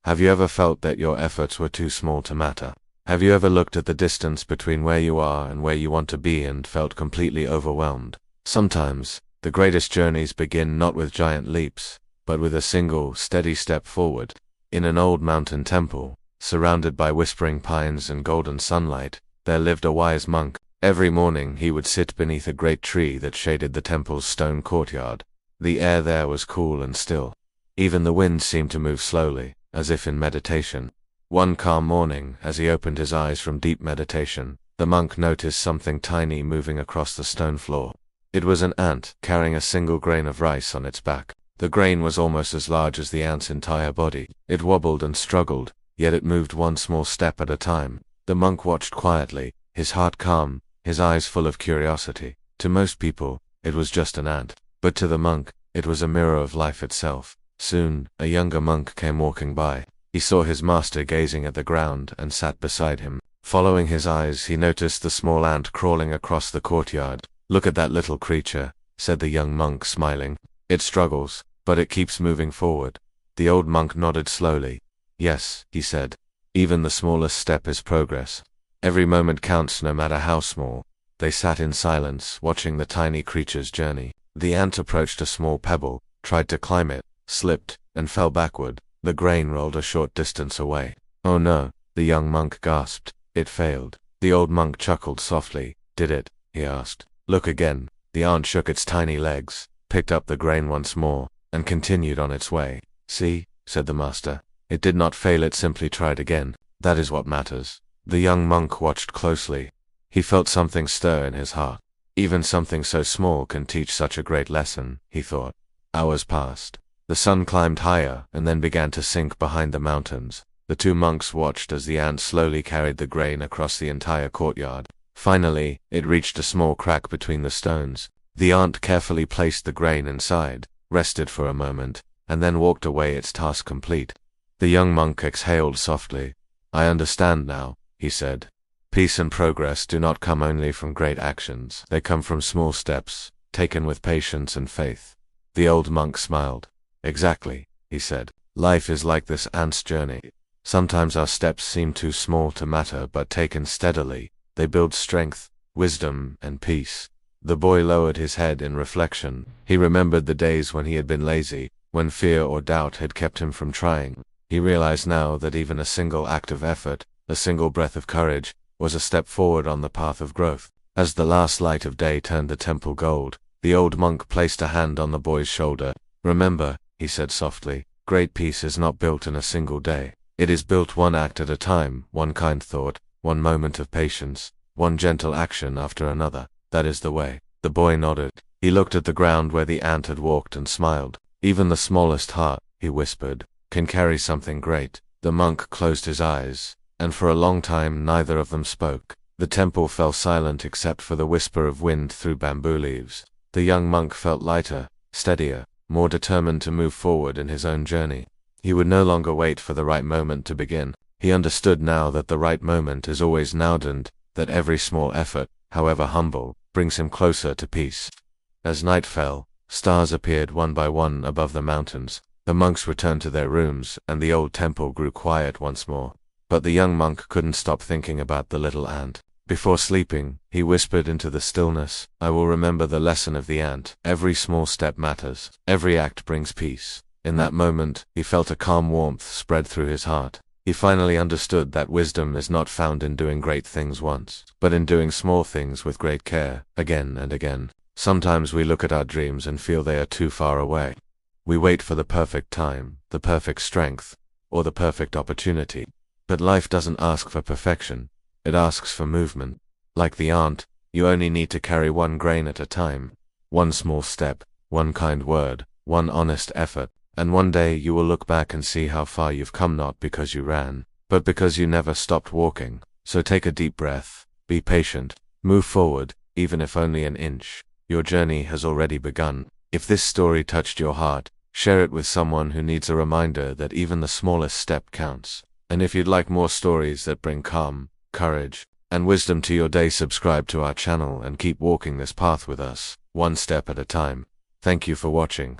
Have you ever felt that your efforts were too small to matter? Have you ever looked at the distance between where you are and where you want to be and felt completely overwhelmed? Sometimes, the greatest journeys begin not with giant leaps, but with a single, steady step forward. In an old mountain temple, surrounded by whispering pines and golden sunlight, there lived a wise monk. Every morning he would sit beneath a great tree that shaded the temple's stone courtyard. The air there was cool and still. Even the wind seemed to move slowly, as if in meditation. One calm morning, as he opened his eyes from deep meditation, the monk noticed something tiny moving across the stone floor. It was an ant, carrying a single grain of rice on its back. The grain was almost as large as the ant's entire body. It wobbled and struggled, yet it moved one small step at a time. The monk watched quietly, his heart calm, his eyes full of curiosity. To most people, it was just an ant, but to the monk, it was a mirror of life itself. Soon, a younger monk came walking by. He saw his master gazing at the ground and sat beside him. Following his eyes, he noticed the small ant crawling across the courtyard. "Look at that little creature," said the young monk, smiling. "It struggles, but it keeps moving forward." The old monk nodded slowly. "Yes," he said. "Even the smallest step is progress. Every moment counts, no matter how small." They sat in silence, watching the tiny creature's journey. The ant approached a small pebble, tried to climb it, slipped, and fell backward. The grain rolled a short distance away. "Oh no," the young monk gasped. "It failed." The old monk chuckled softly. "Did it?" he asked. "Look again." The ant shook its tiny legs, picked up the grain once more, and continued on its way. "See," said the master. "It did not fail, it simply tried again. That is what matters." The young monk watched closely. He felt something stir in his heart. Even something so small can teach such a great lesson, he thought. Hours passed. The sun climbed higher and then began to sink behind the mountains. The two monks watched as the ant slowly carried the grain across the entire courtyard. Finally, it reached a small crack between the stones. The ant carefully placed the grain inside, rested for a moment, and then walked away, its task complete. The young monk exhaled softly. "I understand now," he said. "Peace and progress do not come only from great actions. They come from small steps, taken with patience and faith." The old monk smiled. "Exactly," he said. "Life is like this ant's journey. Sometimes our steps seem too small to matter, but taken steadily, they build strength, wisdom, and peace." The boy lowered his head in reflection. He remembered the days when he had been lazy, when fear or doubt had kept him from trying. He realized now that even a single act of effort, a single breath of courage, was a step forward on the path of growth. As the last light of day turned the temple gold, the old monk placed a hand on the boy's shoulder. "Remember," he said softly, "great peace is not built in a single day. It is built one act at a time, one kind thought, one moment of patience, one gentle action after another. That is the way." The boy nodded. He looked at the ground where the ant had walked and smiled. "Even the smallest heart," he whispered, "can carry something great." The monk closed his eyes, and for a long time neither of them spoke. The temple fell silent except for the whisper of wind through bamboo leaves. The young monk felt lighter, steadier, more determined to move forward in his own journey. He would no longer wait for the right moment to begin. He understood now that the right moment is always now, and that every small effort, however humble, brings him closer to peace. As night fell, stars appeared one by one above the mountains. The monks returned to their rooms, and the old temple grew quiet once more. But the young monk couldn't stop thinking about the little ant. Before sleeping, he whispered into the stillness, "I will remember the lesson of the ant. Every small step matters. Every act brings peace." In that moment, he felt a calm warmth spread through his heart. He finally understood that wisdom is not found in doing great things once, but in doing small things with great care, again and again. Sometimes we look at our dreams and feel they are too far away. We wait for the perfect time, the perfect strength, or the perfect opportunity. But life doesn't ask for perfection. It asks for movement. Like the ant, you only need to carry one grain at a time. One small step, one kind word, one honest effort. And one day you will look back and see how far you've come, not because you ran, but because you never stopped walking. So take a deep breath, be patient, move forward, even if only an inch. Your journey has already begun. If this story touched your heart, share it with someone who needs a reminder that even the smallest step counts. And if you'd like more stories that bring calm, courage, and wisdom to your day, subscribe to our channel and keep walking this path with us, one step at a time. Thank you for watching.